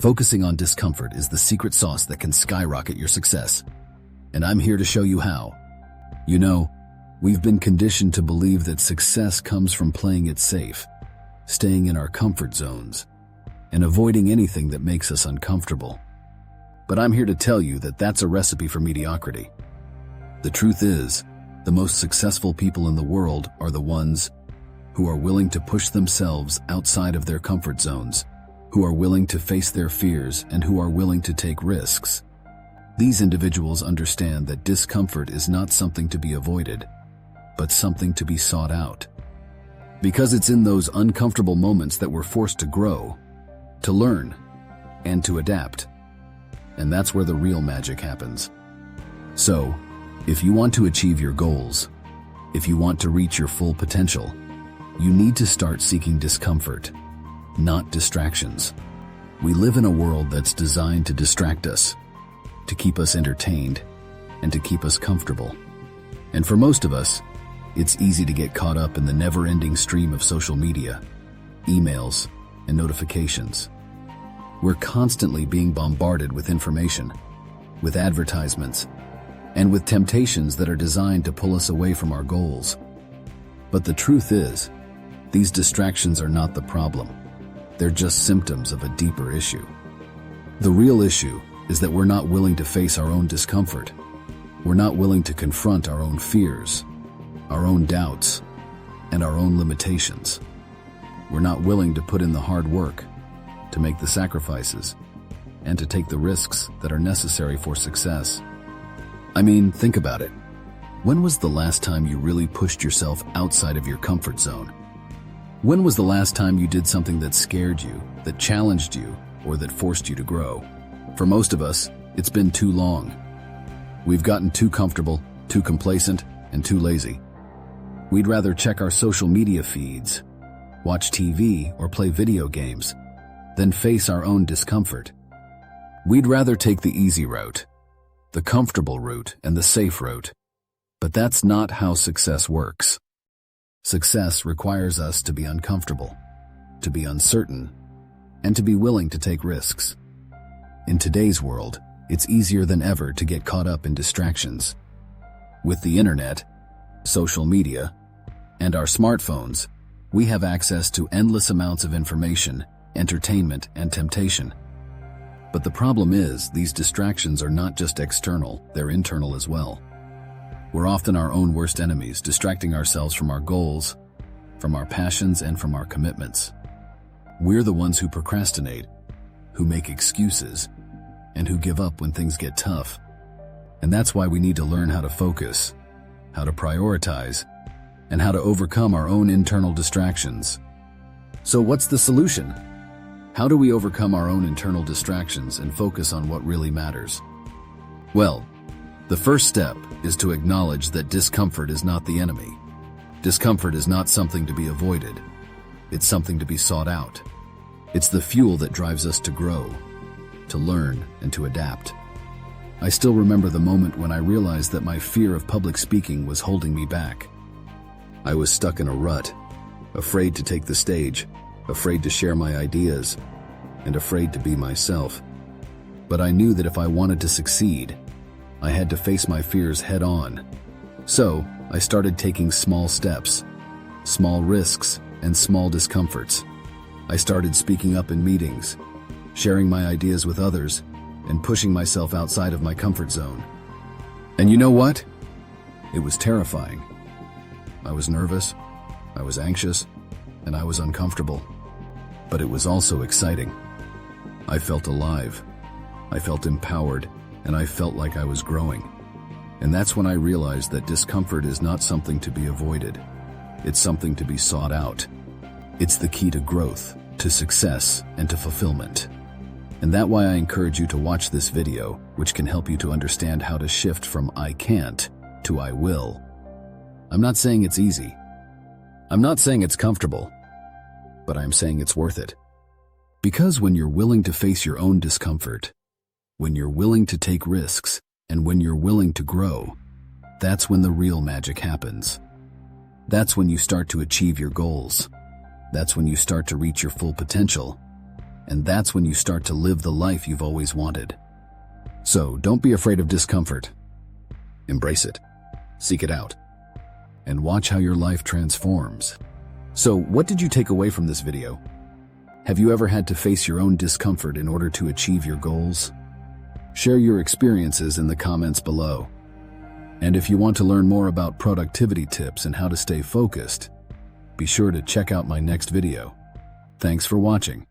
Focusing on discomfort is the secret sauce that can skyrocket your success. And I'm here to show you how. You know, we've been conditioned to believe that success comes from playing it safe, staying in our comfort zones, and avoiding anything that makes us uncomfortable. But I'm here to tell you that that's a recipe for mediocrity. The truth is, the most successful people in the world are the ones who are willing to push themselves outside of their comfort zones, who are willing to face their fears, and who are willing to take risks. These individuals understand that discomfort is not something to be avoided, but something to be sought out. Because it's in those uncomfortable moments that we're forced to grow, to learn, and to adapt. And that's where the real magic happens. So, if you want to achieve your goals, if you want to reach your full potential, you need to start seeking discomfort, not distractions. We live in a world that's designed to distract us, to keep us entertained, and to keep us comfortable. And for most of us, it's easy to get caught up in the never-ending stream of social media, emails, and notifications. We're constantly being bombarded with information, with advertisements, and with temptations that are designed to pull us away from our goals. But the truth is, these distractions are not the problem. They're just symptoms of a deeper issue. The real issue is that we're not willing to face our own discomfort. We're not willing to confront our own fears, our own doubts, and our own limitations. We're not willing to put in the hard work, to make the sacrifices, and to take the risks that are necessary for success. I mean, think about it. When was the last time you really pushed yourself outside of your comfort zone? When was the last time you did something that scared you, that challenged you, or that forced you to grow? For most of us, it's been too long. We've gotten too comfortable, too complacent, and too lazy. We'd rather check our social media feeds, watch TV, or play video games than face our own discomfort. We'd rather take the easy route, the comfortable route, and the safe route. But that's not how success works. Success requires us to be uncomfortable, to be uncertain, and to be willing to take risks. In today's world, it's easier than ever to get caught up in distractions. With the internet, social media, and our smartphones, we have access to endless amounts of information, entertainment, and temptation. But the problem is, these distractions are not just external, they're internal as well. We're often our own worst enemies, distracting ourselves from our goals, from our passions, and from our commitments. We're the ones who procrastinate, who make excuses, and who give up when things get tough. And that's why we need to learn how to focus, how to prioritize, and how to overcome our own internal distractions. So what's the solution? How do we overcome our own internal distractions and focus on what really matters? Well, the first step is to acknowledge that discomfort is not the enemy. Discomfort is not something to be avoided. It's something to be sought out. It's the fuel that drives us to grow, to learn, and to adapt. I still remember the moment when I realized that my fear of public speaking was holding me back. I was stuck in a rut, afraid to take the stage, afraid to share my ideas, and afraid to be myself. But I knew that if I wanted to succeed, I had to face my fears head on. So, I started taking small steps, small risks, and small discomforts. I started speaking up in meetings, sharing my ideas with others, and pushing myself outside of my comfort zone. And you know what? It was terrifying. I was nervous, I was anxious, and I was uncomfortable. But it was also exciting. I felt alive, I felt empowered, and I felt like I was growing. And that's when I realized that discomfort is not something to be avoided. It's something to be sought out. It's the key to growth, to success, and to fulfillment. And that's why I encourage you to watch this video, which can help you to understand how to shift from I can't to I will. I'm not saying it's easy. I'm not saying it's comfortable, but I'm saying it's worth it. Because when you're willing to face your own discomfort, when you're willing to take risks, and when you're willing to grow, that's when the real magic happens. That's when you start to achieve your goals. That's when you start to reach your full potential. and that's when you start to live the life you've always wanted. So don't be afraid of discomfort. Embrace it, seek it out, and watch how your life transforms. So, what did you take away from this video? Have you ever had to face your own discomfort in order to achieve your goals? Share your experiences in the comments below. And if you want to learn more about productivity tips and how to stay focused, be sure to check out my next video. Thanks for watching.